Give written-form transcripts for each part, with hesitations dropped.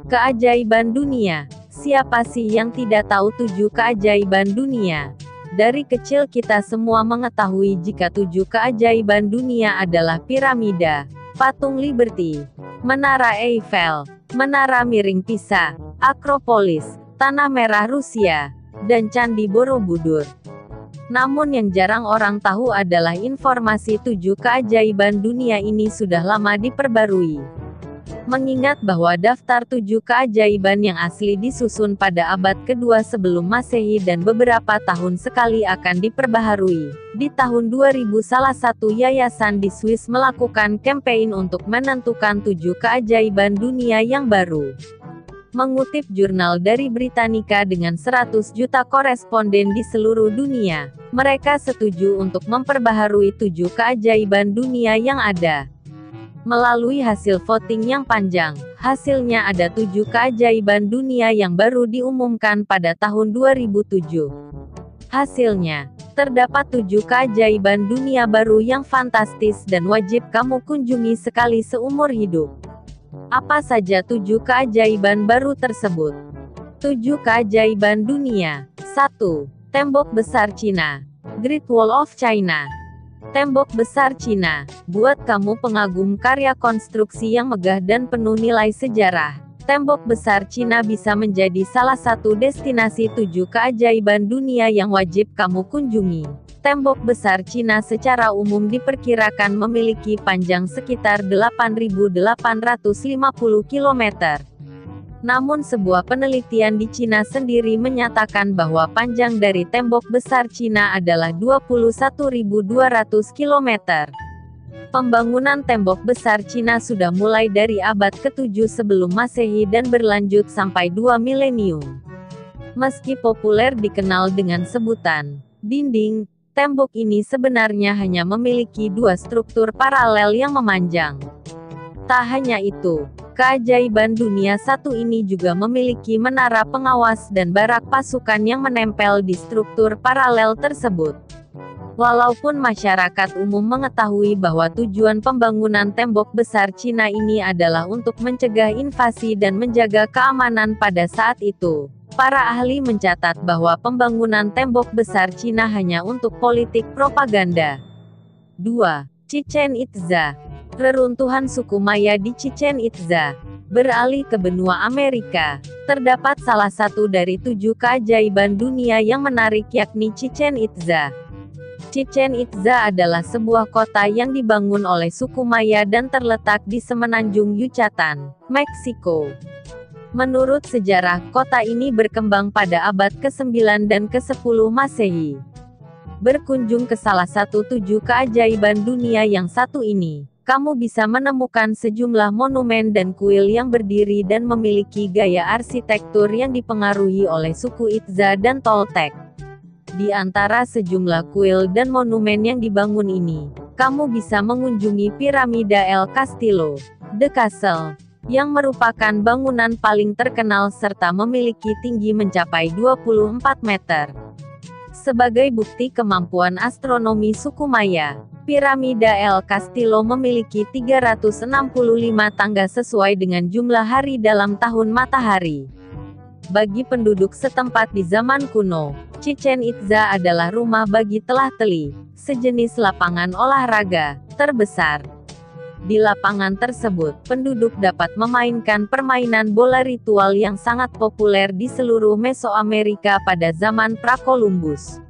Keajaiban dunia. Siapa sih yang tidak tahu 7 keajaiban dunia? Dari kecil kita semua mengetahui jika 7 keajaiban dunia adalah piramida, patung Liberty, Menara Eiffel, Menara Miring Pisa, Akropolis, Tanah Merah Rusia, dan Candi Borobudur. Namun yang jarang orang tahu adalah informasi 7 keajaiban dunia ini sudah lama diperbarui. Mengingat bahwa daftar 7 keajaiban yang asli disusun pada abad kedua sebelum Masehi dan beberapa tahun sekali akan diperbaharui. Di tahun 2000 salah satu yayasan di Swiss melakukan campaign untuk menentukan 7 keajaiban dunia yang baru. Mengutip jurnal dari Britannica dengan 100 juta koresponden di seluruh dunia, mereka setuju untuk memperbaharui 7 keajaiban dunia yang ada. Melalui hasil voting yang panjang, hasilnya ada 7 keajaiban dunia yang baru diumumkan pada tahun 2007. Hasilnya, terdapat 7 keajaiban dunia baru yang fantastis dan wajib kamu kunjungi sekali seumur hidup. Apa saja 7 keajaiban baru tersebut? 7 keajaiban dunia. 1. Tembok besar Cina. Great Wall of China. Tembok besar Cina, buat kamu pengagum karya konstruksi yang megah dan penuh nilai sejarah. Tembok besar Cina bisa menjadi salah satu destinasi 7 keajaiban dunia yang wajib kamu kunjungi. Tembok besar Cina secara umum diperkirakan memiliki panjang sekitar 8.850 km. Namun sebuah penelitian di Cina sendiri menyatakan bahwa panjang dari tembok besar Cina adalah 21.200 km. Pembangunan tembok besar Cina sudah mulai dari abad ke-7 sebelum Masehi dan berlanjut sampai 2 milenium. Meski populer dikenal dengan sebutan dinding, tembok ini sebenarnya hanya memiliki 2 struktur paralel yang memanjang. Tak hanya itu, keajaiban dunia satu ini juga memiliki menara pengawas dan barak pasukan yang menempel di struktur paralel tersebut. Walaupun masyarakat umum mengetahui bahwa tujuan pembangunan tembok besar Cina ini adalah untuk mencegah invasi dan menjaga keamanan pada saat itu, para ahli mencatat bahwa pembangunan tembok besar Cina hanya untuk politik propaganda. 2. Chichen Itza. Reruntuhan suku Maya di Chichen Itza. Beralih ke benua Amerika, terdapat salah satu dari 7 keajaiban dunia yang menarik yakni Chichen Itza. Chichen Itza adalah sebuah kota yang dibangun oleh suku Maya dan terletak di semenanjung Yucatan, Meksiko. Menurut sejarah, kota ini berkembang pada abad ke-9 dan ke-10 Masehi. Berkunjung ke salah satu 7 keajaiban dunia yang satu ini, kamu bisa menemukan sejumlah monumen dan kuil yang berdiri dan memiliki gaya arsitektur yang dipengaruhi oleh suku Itza dan Toltec. Di antara sejumlah kuil dan monumen yang dibangun ini, kamu bisa mengunjungi Piramida El Castillo, The Castle, yang merupakan bangunan paling terkenal serta memiliki tinggi mencapai 24 meter. Sebagai bukti kemampuan astronomi suku Maya, Piramida El Castillo memiliki 365 tangga sesuai dengan jumlah hari dalam tahun matahari. Bagi penduduk setempat di zaman kuno, Chichen Itza adalah rumah bagi telah-teli, sejenis lapangan olahraga terbesar. Di lapangan tersebut, penduduk dapat memainkan permainan bola ritual yang sangat populer di seluruh Mesoamerika pada zaman pra-Columbus.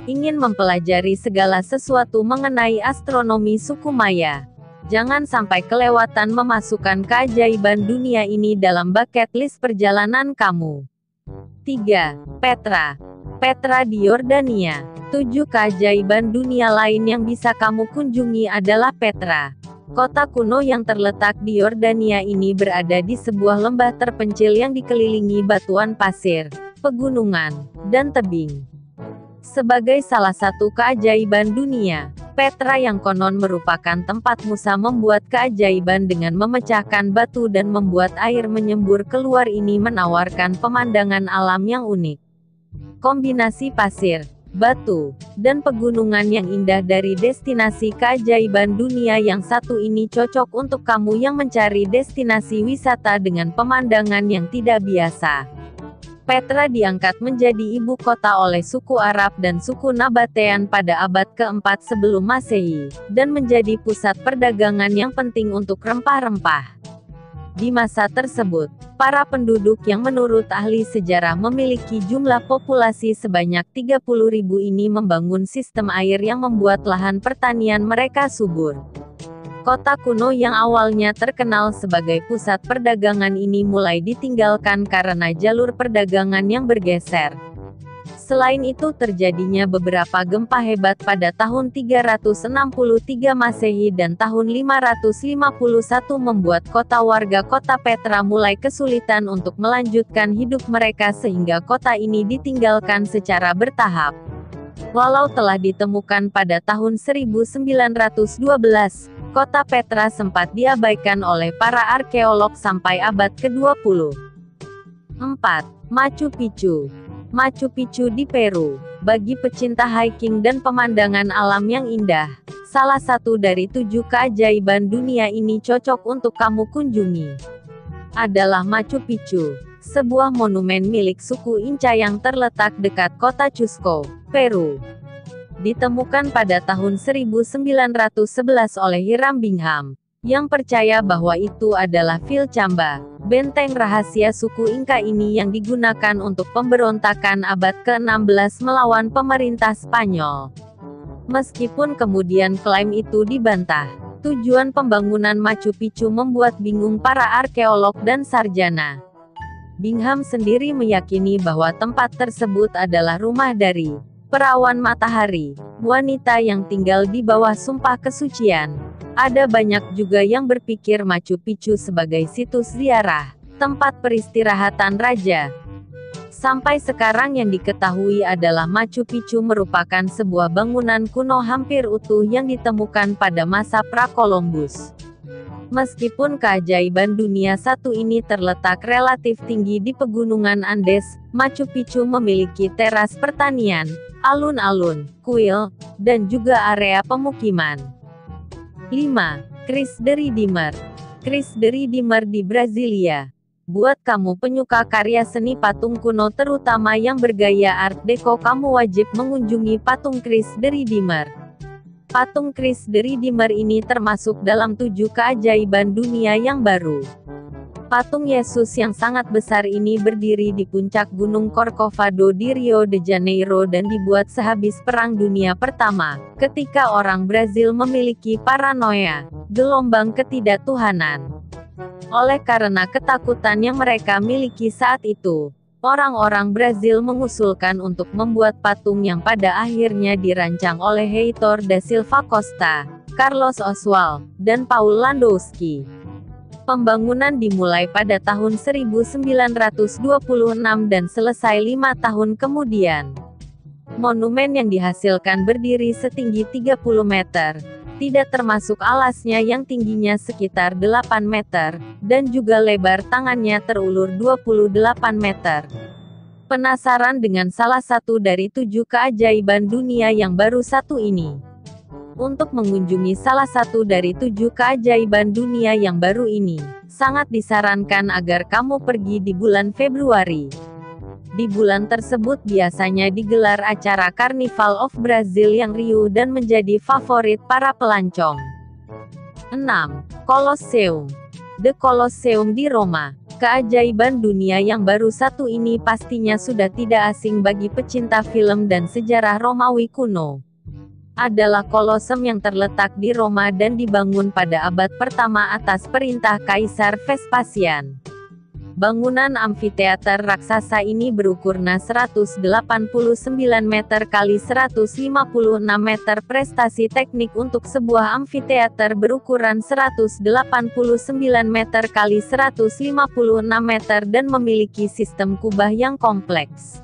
Ingin mempelajari segala sesuatu mengenai astronomi suku Maya? Jangan sampai kelewatan memasukkan keajaiban dunia ini dalam bucket list perjalanan kamu. 3. Petra. Petra di Yordania. 7 keajaiban dunia lain yang bisa kamu kunjungi adalah Petra. Kota kuno yang terletak di Yordania ini berada di sebuah lembah terpencil yang dikelilingi batuan pasir, pegunungan, dan tebing. Sebagai salah satu keajaiban dunia, Petra yang konon merupakan tempat Musa membuat keajaiban dengan memecahkan batu dan membuat air menyembur keluar ini menawarkan pemandangan alam yang unik. Kombinasi pasir, batu, dan pegunungan yang indah dari destinasi keajaiban dunia yang satu ini cocok untuk kamu yang mencari destinasi wisata dengan pemandangan yang tidak biasa. Petra diangkat menjadi ibu kota oleh suku Arab dan suku Nabatean pada abad keempat sebelum Masehi, dan menjadi pusat perdagangan yang penting untuk rempah-rempah. Di masa tersebut, para penduduk yang menurut ahli sejarah memiliki jumlah populasi sebanyak 30.000 ini membangun sistem air yang membuat lahan pertanian mereka subur. Kota kuno yang awalnya terkenal sebagai pusat perdagangan ini mulai ditinggalkan karena jalur perdagangan yang bergeser. Selain itu terjadinya beberapa gempa hebat pada tahun 363 Masehi dan tahun 551 membuat warga kota Petra mulai kesulitan untuk melanjutkan hidup mereka sehingga kota ini ditinggalkan secara bertahap. Walau telah ditemukan pada tahun 1912, kota Petra sempat diabaikan oleh para arkeolog sampai abad ke-20. 4. Machu Picchu. Machu Picchu di Peru. Bagi pecinta hiking dan pemandangan alam yang indah, salah satu dari 7 keajaiban dunia ini cocok untuk kamu kunjungi. Adalah Machu Picchu, sebuah monumen milik suku Inca yang terletak dekat kota Cusco, Peru. Ditemukan pada tahun 1911 oleh Hiram Bingham, yang percaya bahwa itu adalah Vilcabamba, benteng rahasia suku Inca ini yang digunakan untuk pemberontakan abad ke-16 melawan pemerintah Spanyol. Meskipun kemudian klaim itu dibantah, tujuan pembangunan Machu Picchu membuat bingung para arkeolog dan sarjana. Bingham sendiri meyakini bahwa tempat tersebut adalah rumah dari perawan matahari, wanita yang tinggal di bawah sumpah kesucian. Ada banyak juga yang berpikir Machu Picchu sebagai situs ziarah, tempat peristirahatan raja. Sampai sekarang yang diketahui adalah Machu Picchu merupakan sebuah bangunan kuno hampir utuh yang ditemukan pada masa pra-Columbus. Meskipun keajaiban dunia satu ini terletak relatif tinggi di pegunungan Andes, Machu Picchu memiliki teras pertanian, alun-alun, kuil, dan juga area pemukiman. 5. Cristo the Redeemer. Cristo the Redeemer di Brasilia. Buat kamu penyuka karya seni patung kuno terutama yang bergaya Art Deco, kamu wajib mengunjungi patung Cristo the Redeemer. Patung Cristo the Redeemer ini termasuk dalam 7 keajaiban dunia yang baru. Patung Yesus yang sangat besar ini berdiri di puncak Gunung Corcovado di Rio de Janeiro dan dibuat sehabis Perang Dunia Pertama, ketika orang Brazil memiliki paranoia, gelombang ketidaktuhanan. Oleh karena ketakutan yang mereka miliki saat itu, orang-orang Brazil mengusulkan untuk membuat patung yang pada akhirnya dirancang oleh Heitor da Silva Costa, Carlos Oswald, dan Paul Landowski. Pembangunan dimulai pada tahun 1926 dan selesai 5 tahun kemudian. Monumen yang dihasilkan berdiri setinggi 30 meter, tidak termasuk alasnya yang tingginya sekitar 8 meter, dan juga lebar tangannya terulur 28 meter. Penasaran dengan salah satu dari 7 keajaiban dunia yang baru satu ini? Untuk mengunjungi salah satu dari 7 keajaiban dunia yang baru ini, sangat disarankan agar kamu pergi di bulan Februari. Di bulan tersebut biasanya digelar acara Carnival of Brazil yang riuh dan menjadi favorit para pelancong. 6. Colosseum. The Colosseum di Roma. Keajaiban dunia yang baru satu ini pastinya sudah tidak asing bagi pecinta film dan sejarah Romawi kuno. Adalah Kolosseum yang terletak di Roma dan dibangun pada abad pertama atas perintah Kaisar Vespasian. Bangunan amfiteater raksasa ini berukurna 189 meter kali 156 meter. Prestasi teknik untuk sebuah amfiteater berukuran 189 meter kali 156 meter dan memiliki sistem kubah yang kompleks.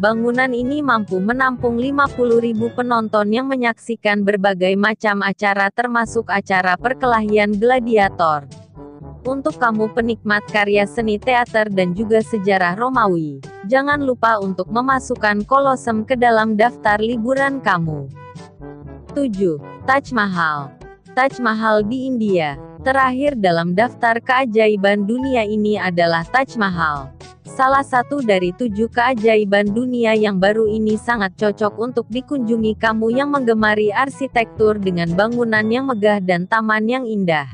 Bangunan ini mampu menampung 50.000 penonton yang menyaksikan berbagai macam acara termasuk acara perkelahian gladiator. Untuk kamu penikmat karya seni teater dan juga sejarah Romawi, jangan lupa untuk memasukkan Kolosseum ke dalam daftar liburan kamu. 7. Taj Mahal. Taj Mahal di India. Terakhir dalam daftar keajaiban dunia ini adalah Taj Mahal. Salah satu dari 7 keajaiban dunia yang baru ini sangat cocok untuk dikunjungi kamu yang menggemari arsitektur dengan bangunan yang megah dan taman yang indah.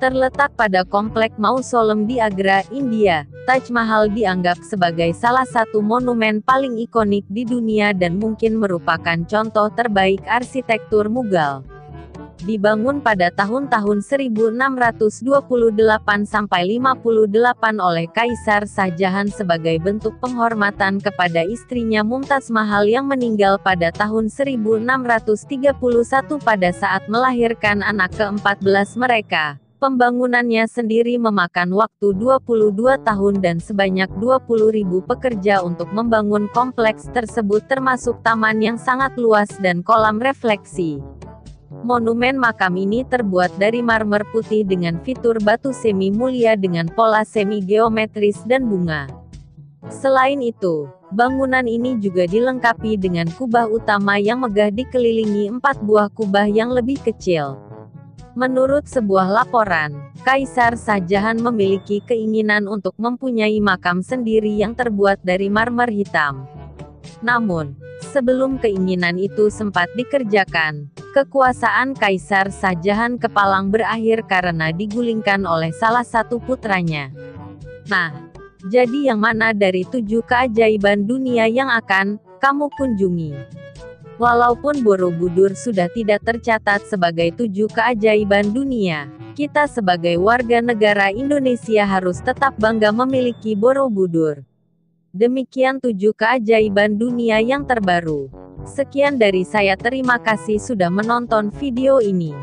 Terletak pada komplek Mausoleum di Agra, India, Taj Mahal dianggap sebagai salah satu monumen paling ikonik di dunia dan mungkin merupakan contoh terbaik arsitektur Mughal. Dibangun pada tahun-tahun 1628–58 oleh Kaisar Shah Jahan sebagai bentuk penghormatan kepada istrinya Mumtaz Mahal yang meninggal pada tahun 1631 pada saat melahirkan anak ke-14 mereka. Pembangunannya sendiri memakan waktu 22 tahun dan sebanyak 20.000 pekerja untuk membangun kompleks tersebut termasuk taman yang sangat luas dan kolam refleksi. Monumen makam ini terbuat dari marmer putih dengan fitur batu semi mulia dengan pola semi geometris dan bunga. Selain itu, bangunan ini juga dilengkapi dengan kubah utama yang megah dikelilingi 4 buah kubah yang lebih kecil. Menurut sebuah laporan, Kaisar Shah Jahan memiliki keinginan untuk mempunyai makam sendiri yang terbuat dari marmer hitam. Namun, sebelum keinginan itu sempat dikerjakan, kekuasaan Kaisar Shah Jahan kepalang berakhir karena digulingkan oleh salah satu putranya. Nah, jadi yang mana dari 7 keajaiban dunia yang akan kamu kunjungi? Walaupun Borobudur sudah tidak tercatat sebagai 7 keajaiban dunia, kita sebagai warga negara Indonesia harus tetap bangga memiliki Borobudur. Demikian 7 keajaiban dunia yang terbaru. Sekian dari saya, terima kasih sudah menonton video ini.